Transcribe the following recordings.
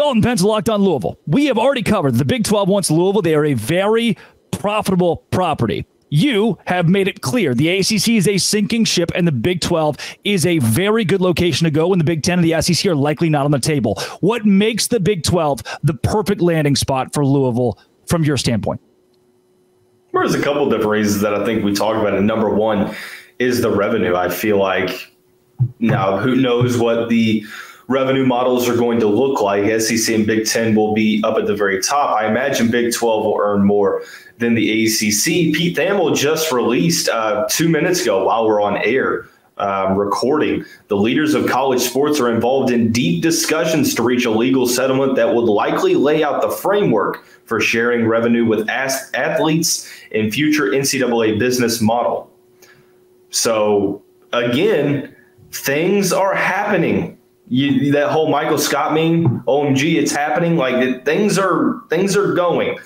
Dalton Pence, Locked On Louisville. We have already covered the Big 12 wants Louisville. They are a very profitable property. You have made it clear the ACC is a sinking ship and the Big 12 is a very good location to go when the Big 10 and the SEC are likely not on the table. What makes the Big 12 the perfect landing spot for Louisville from your standpoint? There's a couple different reasons that I think we talked about. And number one is the revenue. I feel like now who knows what the revenue models are going to look like. SEC and Big 10 will be up at the very top. I imagine Big 12 will earn more than the ACC. Pete Thamel just released 2 minutes ago while we're on air recording. The leaders of college sports are involved in deep discussions to reach a legal settlement that would likely lay out the framework for sharing revenue with athletes in future NCAA business model. So again, things are happening. That whole Michael Scott meme, OMG, it's happening. Like things are going.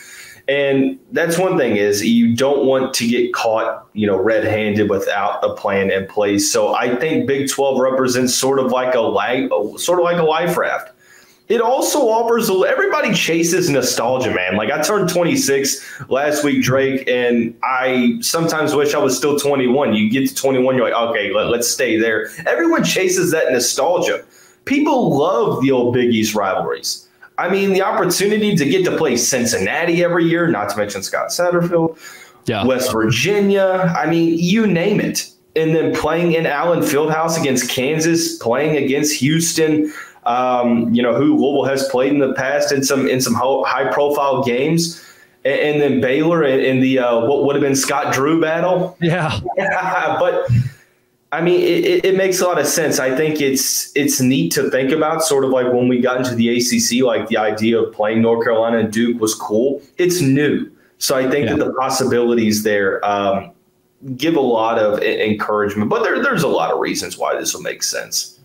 And that's one thing is you don't want to get caught, red-handed without a plan in place. So I think Big 12 represents sort of like a life raft. It also offers, everybody chases nostalgia, man. Like I turned 26 last week, Drake, and I sometimes wish I was still 21. You get to 21, you're like, okay, let's stay there. Everyone chases that nostalgia. People love the old Big East rivalries. I mean, the opportunity to get to play Cincinnati every year, not to mention Scott Satterfield, West Virginia, I mean, you name it. And then playing in Allen Fieldhouse against Kansas, playing against Houston, who Louisville has played in the past in some high-profile games, and then Baylor in the what would have been Scott Drew battle. Yeah. But I mean, it makes a lot of sense. I think it's neat to think about, sort of like when we got into the ACC, like the idea of playing North Carolina and Duke was cool. It's new. So I think that the possibilities there give a lot of encouragement. But there's a lot of reasons why this will make sense.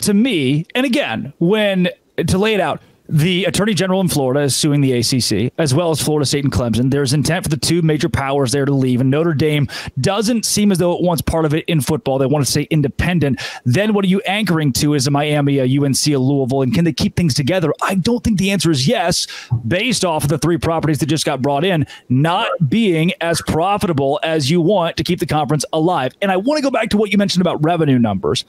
To me, and again, to lay it out, the Attorney General in Florida is suing the ACC, as well as Florida State and Clemson. There's intent for the two major powers there to leave, and Notre Dame doesn't seem as though it wants part of it in football. They want to stay independent. Then what are you anchoring to? Is a Miami, a UNC, a Louisville, and can they keep things together? I don't think the answer is yes, based off of the three properties that just got brought in, not being as profitable as you want to keep the conference alive. And I want to go back to what you mentioned about revenue numbers.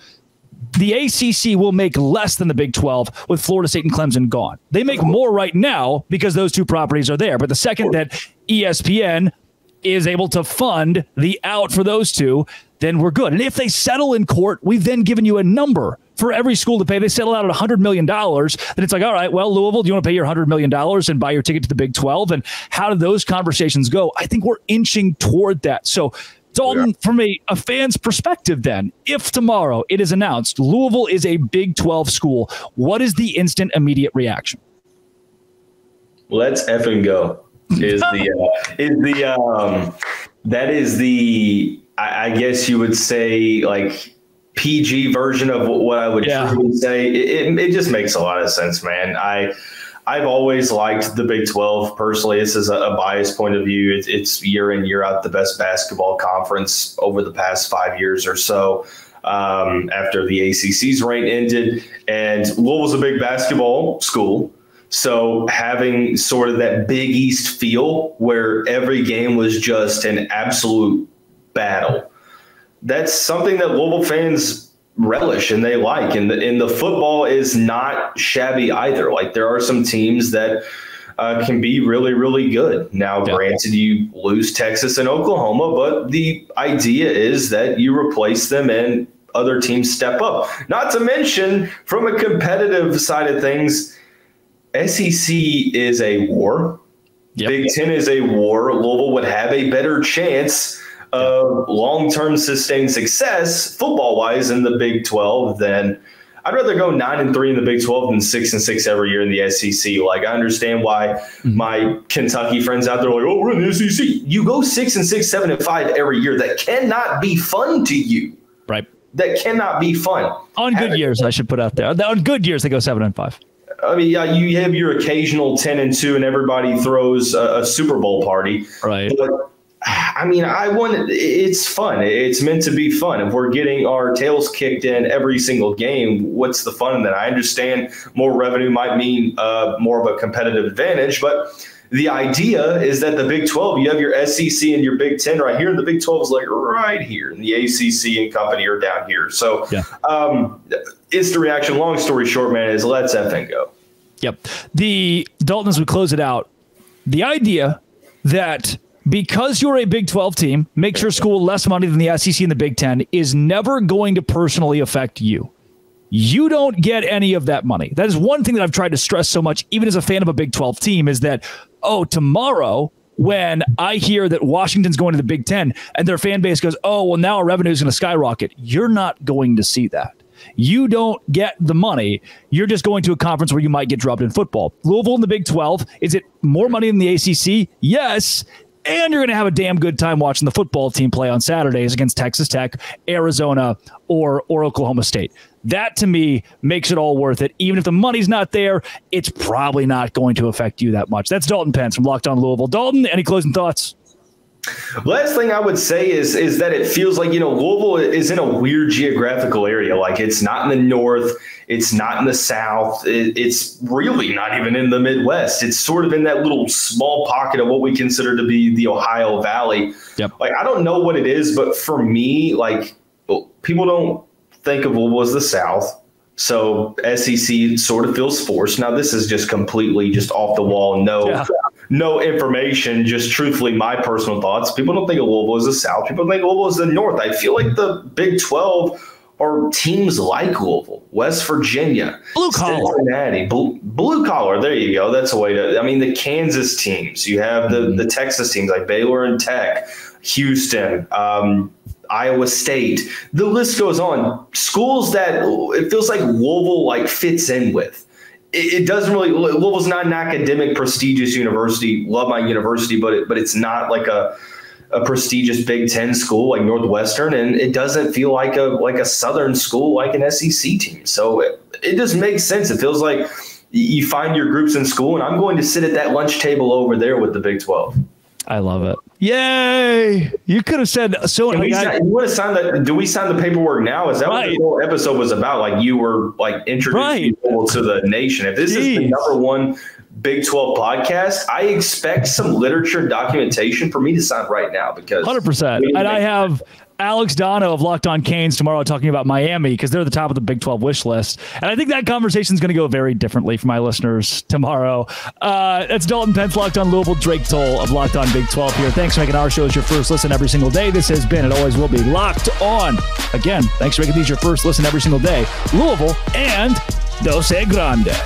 The ACC will make less than the Big 12 with Florida State and Clemson gone. They make more right now because those two properties are there. But the second that ESPN is able to fund the out for those two, then we're good. And if they settle in court, we've then given you a number for every school to pay. They settle out at $100 million. Then it's like, all right, well, Louisville, do you want to pay your $100 million and buy your ticket to the Big 12? And how do those conversations go? I think we're inching toward that. So Dalton, from a fan's perspective then, if tomorrow it is announced Louisville is a Big 12 school, what is the instant immediate reaction? Let's effing go. I guess you would say, like, PG version of what I would truly say. It just makes a lot of sense, man. I've always liked the Big 12 personally. This is a biased point of view. It's year in, year out the best basketball conference over the past 5 years or so, after the ACC's reign ended. And Louisville's a big basketball school. So having sort of that Big East feel where every game was just an absolute battle, that's something that Louisville fans relish and they like. And the football is not shabby either. Like, there are some teams that can be really, really good. Now, granted, you lose Texas and Oklahoma, but the idea is that you replace them and other teams step up. Not to mention, from a competitive side of things, SEC is a war. Big Ten is a war. Louisville would have a better chance of long-term sustained success football-wise in the Big 12 than I'd rather go 9-3 in the Big 12 than 6-6 every year in the SEC. Like, I understand why my Kentucky friends out there are like, oh, we're in the SEC. You go 6-6, 7-5 every year. That cannot be fun to you. Right. That cannot be fun. On good years, I should put out there. On good years, they go 7-5. I mean, yeah, you have your occasional 10-2, and everybody throws a Super Bowl party. Right. But I mean, it's fun. It's meant to be fun. If we're getting our tails kicked in every single game, what's the fun in that? I understand more revenue might mean more of a competitive advantage, but the idea is that the Big 12, you have your SEC and your Big 10 right here, and the Big 12 is like right here, and the ACC and company are down here. So instant reaction, long story short, man, is let's effing go. Yep. Dalton, as we close it out, the idea that because you're a Big 12 team, makes your school less money than the SEC and the Big 10 is never going to personally affect you. You don't get any of that money. That is one thing that I've tried to stress so much, even as a fan of a Big 12 team, is that, tomorrow when I hear that Washington's going to the Big 10 and their fan base goes, oh, well, now our revenue is going to skyrocket. You're not going to see that. You don't get the money. You're just going to a conference where you might get dropped in football. Louisville in the Big 12, is it more money than the ACC? Yes. And you're going to have a damn good time watching the football team play on Saturdays against Texas Tech, Arizona, or Oklahoma State. That, to me, makes it all worth it. Even if the money's not there, it's probably not going to affect you that much. That's Dalton Pence from Locked On Louisville. Dalton, any closing thoughts? Last thing I would say is that it feels like, Louisville is in a weird geographical area. Like, it's not in the north. It's not in the south. It's really not even in the Midwest. It's sort of in that little small pocket of what we consider to be the Ohio Valley. Yep. Like, I don't know what it is, but for me, like, people don't think of Louisville as the South. So SEC sort of feels forced. Now, this is just completely just off the wall. No information, just truthfully my personal thoughts. People don't think of Louisville as the South. People think of Louisville as the North. I feel like the Big 12 are teams like Louisville, West Virginia, blue collar, Cincinnati, blue collar. There you go. That's a way to. I mean, the Kansas teams. You have the Texas teams like Baylor and Tech, Houston, Iowa State. The list goes on. Schools that it feels like Louisville fits in with. It doesn't really. Louisville's not an academic, prestigious university. Love my university, but it's not like a prestigious Big Ten school like Northwestern, and it doesn't feel like a Southern school like an SEC team. So it just makes sense. It feels like you find your groups in school, and I'm going to sit at that lunch table over there with the Big 12. I love it. Yay! You could have said so. You want to sign that? Do we sign the paperwork now? Is that what the whole episode was about? Like, you were introducing people to the nation. If this is the #1 Big 12 podcast, I expect some literature and documentation for me to sign right now, because 100%. And I have Alex Dono of Locked On Canes tomorrow talking about Miami, because they're the top of the Big 12 wish list. And I think that conversation is going to go very differently for my listeners tomorrow. That's Dalton Pence, Locked On Louisville, Drake Toll of Locked On Big 12 here. Thanks for making our show as your first listen every single day. This has been, and always will be, Locked On. Again, thanks for making these your first listen every single day. Louisville and Dose Grande.